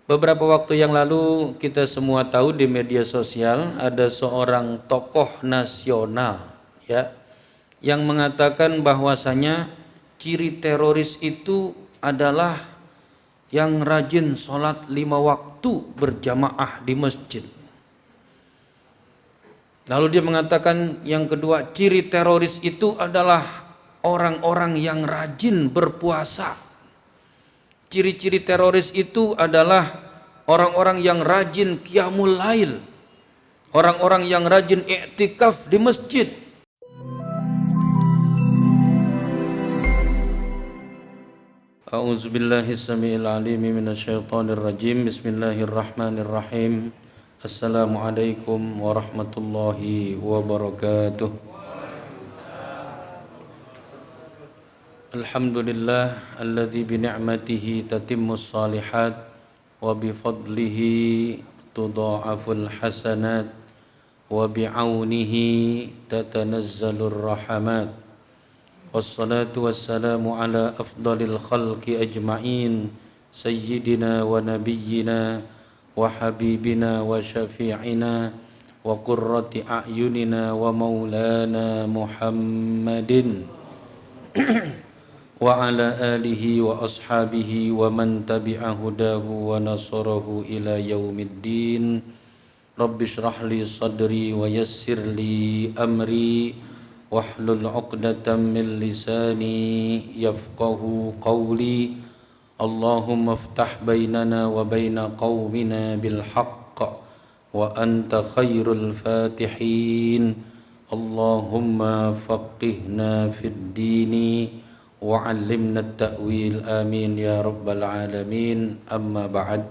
Beberapa waktu yang lalu kita semua tahu di media sosial ada seorang tokoh nasional ya yang mengatakan bahwasanya ciri teroris itu adalah yang rajin sholat 5 waktu berjamaah di masjid. Lalu dia mengatakan yang kedua, ciri teroris itu adalah orang-orang yang rajin berpuasa. Ciri-ciri teroris itu adalah orang-orang yang rajin qiyamul lail, orang-orang yang rajin i'tikaf di masjid. A'udzubillahi samiil alim minasyaitonir rajim. Bismillahirrahmanirrahim. Assalamualaikum warahmatullahi wabarakatuh. Alhamdulillah alladzi bi ni'matihi tatimmus shalihat wa bi fadlihi tudha'aful hasanat wa bi 'aunihi tatanazzalur rahamat. Wassalatu wassalamu ala afdalil khalqi ajma'in sayyidina wa nabiyyina wa habibina wa syafi'ina wa qurrati a'yunina wa maulana Muhammadin wa ala alihi wa ashabihi wa man tabi'a hudahu wa nasarahu ila yaumiddin. Rabbi shrah li sadri wa yassir li amri wahlul 'uqdatam min lisani yafqahu qawli. Allahumma iftah bainana wa baina qaumina bil haqq wa anta khairul fatihin. Allahumma faqihna fid dini wa 'allimna at-ta'wil amin ya rabbal alamin. Amma ba'd.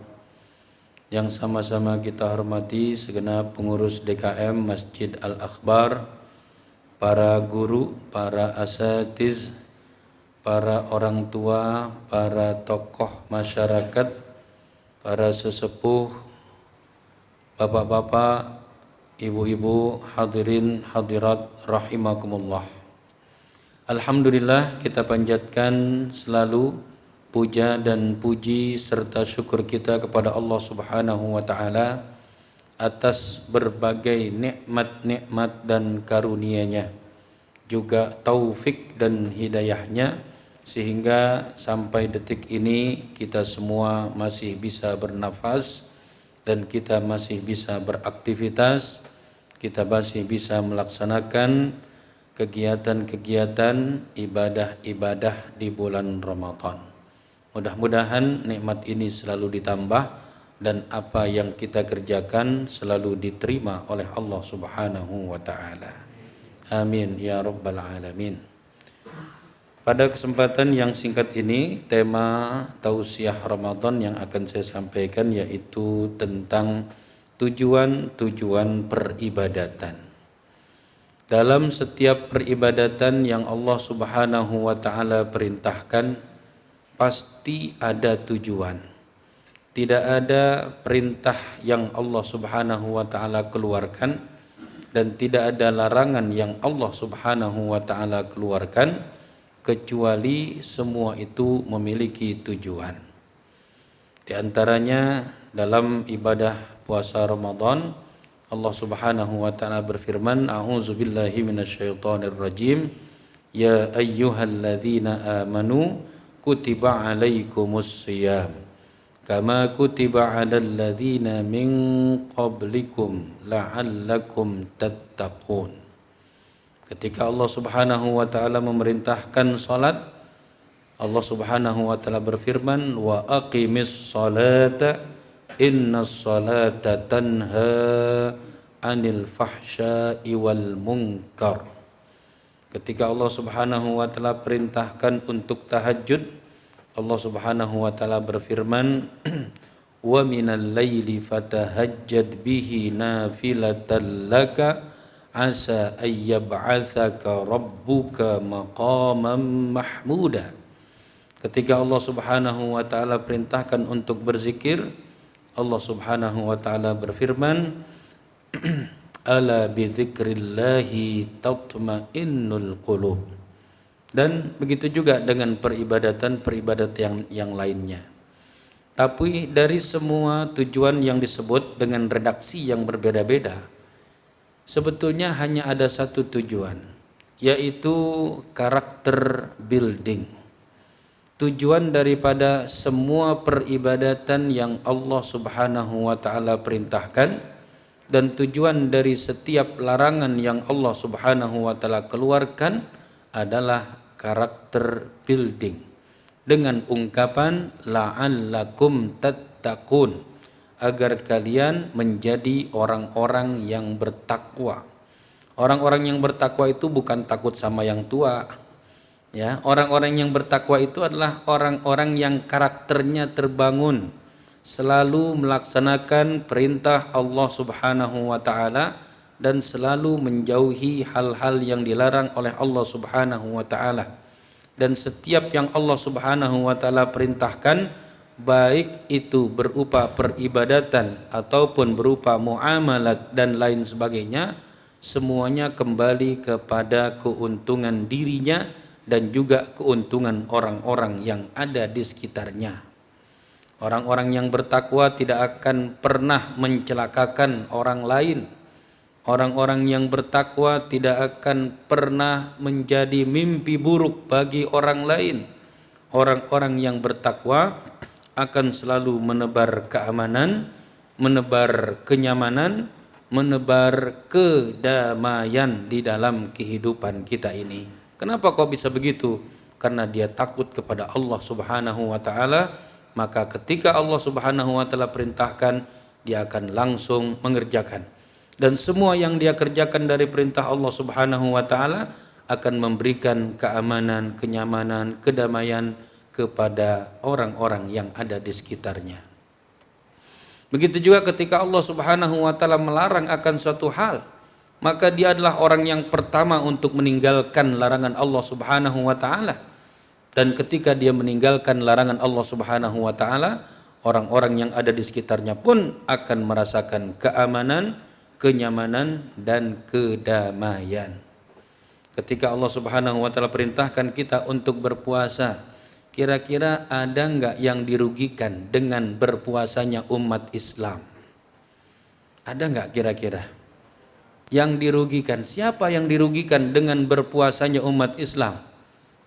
Yang sama-sama kita hormati segenap pengurus DKM Masjid Al-Akhbar, para guru, para asatiz, para orang tua, para tokoh masyarakat, para sesepuh, bapak-bapak, ibu-ibu, hadirin hadirat rahimakumullah. Alhamdulillah, kita panjatkan selalu puja dan puji serta syukur kita kepada Allah Subhanahu wa taala atas berbagai nikmat-nikmat dan karunia-Nya, juga taufik dan hidayahnya, sehingga sampai detik ini kita semua masih bisa bernafas dan kita masih bisa beraktivitas, kita masih bisa melaksanakan kegiatan-kegiatan ibadah-ibadah di bulan Ramadan. Mudah-mudahan nikmat ini selalu ditambah dan apa yang kita kerjakan selalu diterima oleh Allah Subhanahu wa taala. Amin ya rabbal alamin. Pada kesempatan yang singkat ini, tema tausiah Ramadan yang akan saya sampaikan yaitu tentang tujuan-tujuan peribadatan. Dalam setiap peribadatan yang Allah Subhanahu wa taala perintahkan, pasti ada tujuan. Tidak ada perintah yang Allah Subhanahu wa taala keluarkan dan tidak ada larangan yang Allah Subhanahu wa taala keluarkan kecuali semua itu memiliki tujuan. Di antaranya dalam ibadah puasa Ramadan, Allah Subhanahu wa taala berfirman, a'udzubillahi minasyaitonir rajim, ya ayyuhalladzina amanu kutiba alaikumus shiyam kama kutiba 'alal ladzina min qablikum la'allakum tattaqun. Ketika Allah Subhanahu wa taala memerintahkan salat, Allah Subhanahu wa taala berfirman, wa aqimis salata innas salata tanha 'anil fahsya'i wal munkar. Ketika Allah Subhanahu wa taala perintahkan untuk tahajud, Allah Subhanahu wa taala berfirman, wa minal laili fatahajjad bihi nafilatan laka asa ayyab'atsaka rabbuka maqaman mahmuda. Ketika Allah Subhanahu wa taala perintahkan untuk berzikir, Allah Subhanahu wa taala berfirman, ala bidzikrillahi tatma'innul qulub. Dan begitu juga dengan peribadatan yang lainnya. Tapi dari semua tujuan yang disebut dengan redaksi yang berbeda-beda, sebetulnya hanya ada satu tujuan, yaitu karakter building. Tujuan daripada semua peribadatan yang Allah Subhanahu wa taala perintahkan dan tujuan dari setiap larangan yang Allah Subhanahu wa taala keluarkan adalah karakter building, dengan ungkapan la'allakum tattaqun, agar kalian menjadi orang-orang yang bertakwa. Orang-orang yang bertakwa itu bukan takut sama yang tua, ya. Orang-orang yang bertakwa itu adalah orang-orang yang karakternya terbangun, selalu melaksanakan perintah Allah Subhanahu wa taala dan selalu menjauhi hal-hal yang dilarang oleh Allah Subhanahu wa taala. Dan setiap yang Allah Subhanahu wa taala perintahkan, baik itu berupa peribadatan ataupun berupa muamalat dan lain sebagainya, semuanya kembali kepada keuntungan dirinya dan juga keuntungan orang-orang yang ada di sekitarnya. Orang-orang yang bertakwa tidak akan pernah mencelakakan orang lain. Orang-orang yang bertakwa tidak akan pernah menjadi mimpi buruk bagi orang lain. Orang-orang yang bertakwa akan selalu menebar keamanan, menebar kenyamanan, menebar kedamaian di dalam kehidupan kita ini. Kenapa kok bisa begitu? Karena dia takut kepada Allah Subhanahu wa taala, maka ketika Allah Subhanahu wa taala perintahkan, dia akan langsung mengerjakan. Dan semua yang dia kerjakan dari perintah Allah Subhanahu wa taala akan memberikan keamanan, kenyamanan, kedamaian kepada orang-orang yang ada di sekitarnya. Begitu juga ketika Allah Subhanahu wa taala melarang akan suatu hal, maka dia adalah orang yang pertama untuk meninggalkan larangan Allah Subhanahu wa taala. Dan ketika dia meninggalkan larangan Allah Subhanahu wa taala, orang-orang yang ada di sekitarnya pun akan merasakan keamanan, kenyamanan dan kedamaian. Ketika Allah Subhanahu wa taala perintahkan kita untuk berpuasa, kira-kira ada enggak yang dirugikan dengan berpuasanya umat Islam? Ada enggak kira-kira yang dirugikan? Siapa yang dirugikan dengan berpuasanya umat Islam?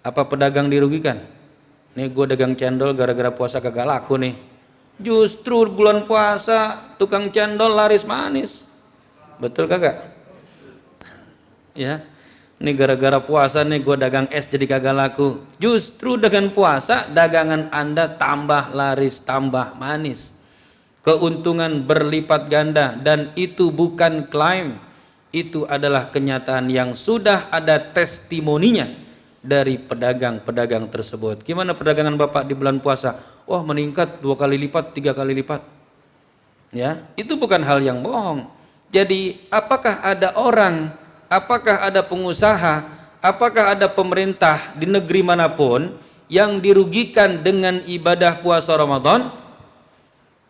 Apa pedagang dirugikan? Nih gue dagang cendol gara-gara puasa kagak laku nih. Justru bulan puasa tukang cendol laris manis. Betul kagak? Ya, ini gara-gara puasa nih gue dagang es jadi kagak laku. Justru dengan puasa dagangan Anda tambah laris, tambah manis. Keuntungan berlipat ganda, dan itu bukan klaim. Itu adalah kenyataan yang sudah ada testimoninya dari pedagang-pedagang tersebut. Gimana perdagangan Bapak di bulan puasa? Wah, meningkat 2 kali lipat, 3 kali lipat. Ya, itu bukan hal yang bohong. Jadi apakah ada orang, apakah ada pengusaha, apakah ada pemerintah di negeri manapun yang dirugikan dengan ibadah puasa Ramadan?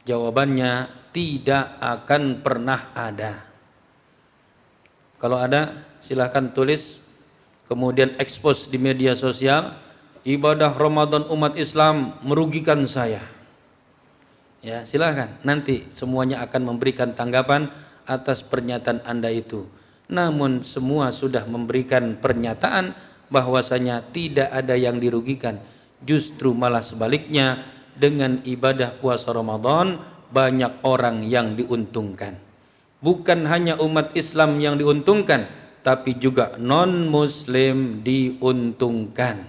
Jawabannya tidak akan pernah ada. Kalau ada silahkan tulis, kemudian expose di media sosial, ibadah Ramadan umat Islam merugikan saya. Ya, silahkan, nanti semuanya akan memberikan tanggapan atas pernyataan Anda itu. Namun semua sudah memberikan pernyataan bahwasanya tidak ada yang dirugikan. Justru malah sebaliknya, dengan ibadah puasa Ramadan banyak orang yang diuntungkan. Bukan hanya umat Islam yang diuntungkan, tapi juga non-muslim diuntungkan.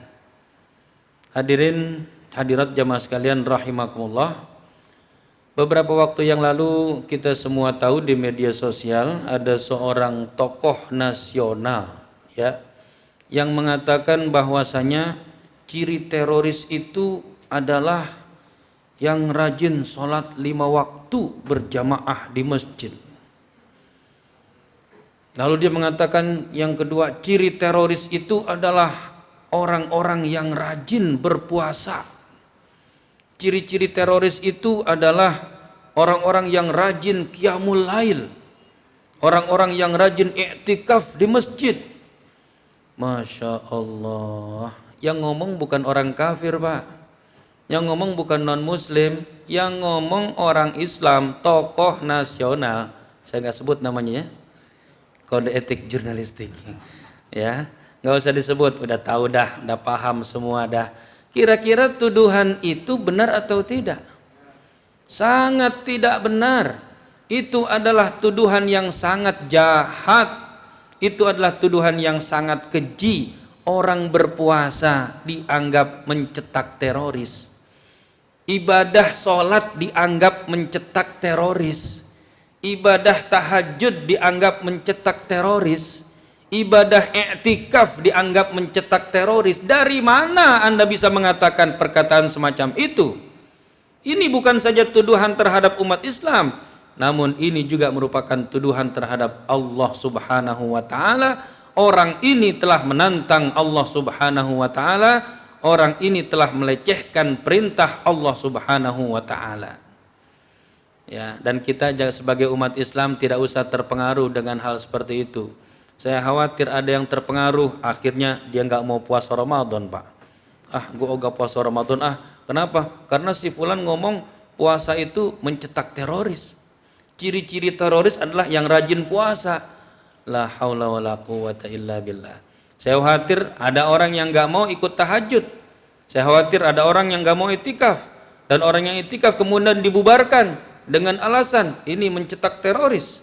Hadirin hadirat jamaah sekalian rahimakumullah. Beberapa waktu yang lalu kita semua tahu di media sosial ada seorang tokoh nasional, ya, yang mengatakan bahwasanya ciri teroris itu adalah yang rajin sholat 5 waktu berjamaah di masjid. Lalu dia mengatakan yang kedua, ciri teroris itu adalah orang-orang yang rajin berpuasa. Ciri-ciri teroris itu adalah orang-orang yang rajin qiyamul lail, orang-orang yang rajin i'tikaf di masjid. Masya Allah, yang ngomong bukan orang kafir Pak, yang ngomong bukan non muslim, yang ngomong orang Islam, tokoh nasional, saya nggak sebut namanya ya, kode etik jurnalistik, ya, nggak usah disebut, udah tahu dah, udah paham semua dah. Kira-kira tuduhan itu benar atau tidak? Sangat tidak benar. Itu adalah tuduhan yang sangat jahat. Itu adalah tuduhan yang sangat keji. Orang berpuasa dianggap mencetak teroris. Ibadah sholat dianggap mencetak teroris. Ibadah tahajud dianggap mencetak teroris. Ibadah i'tikaf dianggap mencetak teroris. Dari mana Anda bisa mengatakan perkataan semacam itu? Ini bukan saja tuduhan terhadap umat Islam, namun ini juga merupakan tuduhan terhadap Allah Subhanahu wa taala. Orang ini telah menantang Allah Subhanahu wa taala. Orang ini telah melecehkan perintah Allah Subhanahu wa taala. Ya, dan kita sebagai umat Islam tidak usah terpengaruh dengan hal seperti itu. Saya khawatir ada yang terpengaruh, akhirnya dia nggak mau puasa Ramadan, Pak. Gue ogah puasa Ramadan. Kenapa? Karena si fulan ngomong puasa itu mencetak teroris. Ciri-ciri teroris adalah yang rajin puasa. La haula wala quwata illa billah. Saya khawatir ada orang yang nggak mau ikut tahajud. Saya khawatir ada orang yang nggak mau itikaf. Dan orang yang itikaf kemudian dibubarkan dengan alasan ini mencetak teroris.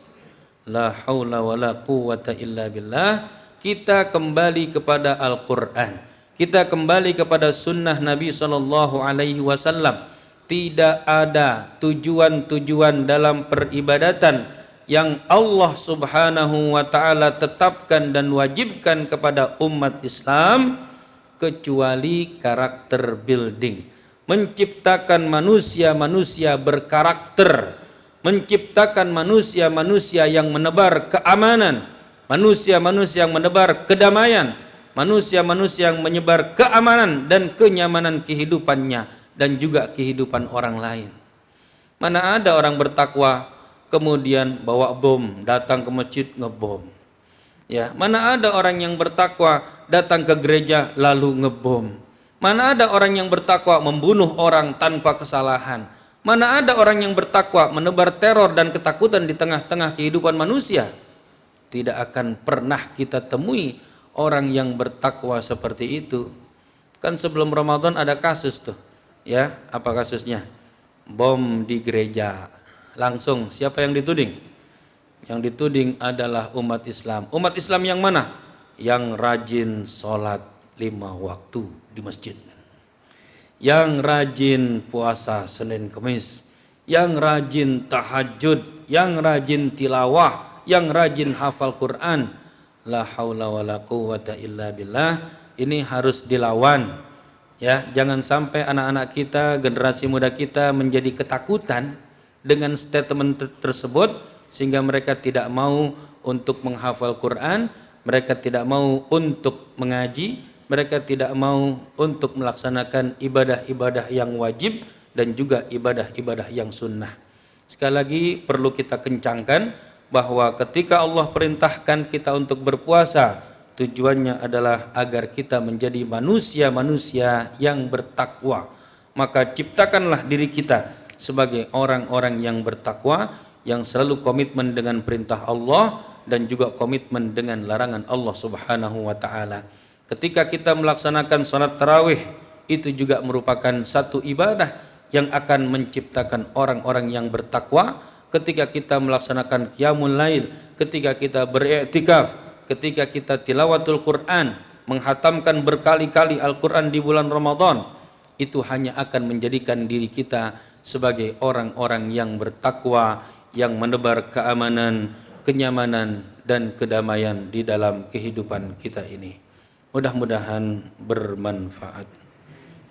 La haula wala quwata illa billah. Kita kembali kepada Al-Quran, kita kembali kepada sunnah Nabi SAW. Tidak ada tujuan-tujuan dalam peribadatan yang Allah Subhanahu wa ta'ala tetapkan dan wajibkan kepada umat Islam kecuali karakter building, menciptakan manusia-manusia berkarakter, menciptakan manusia-manusia yang menebar keamanan, manusia-manusia yang menebar kedamaian, manusia-manusia yang menyebar keamanan dan kenyamanan kehidupannya dan juga kehidupan orang lain. Mana ada orang bertakwa kemudian bawa bom, datang ke masjid ngebom. Ya, mana ada orang yang bertakwa datang ke gereja lalu ngebom. Mana ada orang yang bertakwa membunuh orang tanpa kesalahan. Mana ada orang yang bertakwa menebar teror dan ketakutan di tengah-tengah kehidupan manusia. Tidak akan pernah kita temui orang yang bertakwa seperti itu. Kan sebelum Ramadan ada kasus tuh. Ya, apa kasusnya? Bom di gereja. Langsung siapa yang dituding? Yang dituding adalah umat Islam. Umat Islam yang mana? Yang rajin sholat 5 waktu di masjid, yang rajin puasa Senin Kemis, yang rajin tahajud, yang rajin tilawah, yang rajin hafal Quran. La haula wala quwata illa billah. Ini harus dilawan. Ya, jangan sampai anak-anak kita, generasi muda kita menjadi ketakutan dengan statement tersebut sehingga mereka tidak mau untuk menghafal Quran, mereka tidak mau untuk mengaji, mereka tidak mau untuk melaksanakan ibadah-ibadah yang wajib dan juga ibadah-ibadah yang sunnah. Sekali lagi perlu kita kencangkan bahwa ketika Allah perintahkan kita untuk berpuasa, tujuannya adalah agar kita menjadi manusia-manusia yang bertakwa. Maka ciptakanlah diri kita sebagai orang-orang yang bertakwa, yang selalu komitmen dengan perintah Allah dan juga komitmen dengan larangan Allah Subhanahu wa ta'ala. Ketika kita melaksanakan sholat tarawih, itu juga merupakan satu ibadah yang akan menciptakan orang-orang yang bertakwa. Ketika kita melaksanakan qiyamul lail, ketika kita beriktikaf, ketika kita tilawatul Quran, menghatamkan berkali-kali Al-Quran di bulan Ramadan, itu hanya akan menjadikan diri kita sebagai orang-orang yang bertakwa, yang menebar keamanan, kenyamanan, dan kedamaian di dalam kehidupan kita ini. Mudah-mudahan bermanfaat.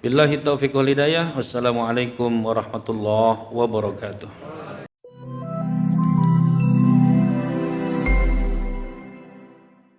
Billahi taufiq wal hidayah. Wassalamualaikum warahmatullahi wabarakatuh.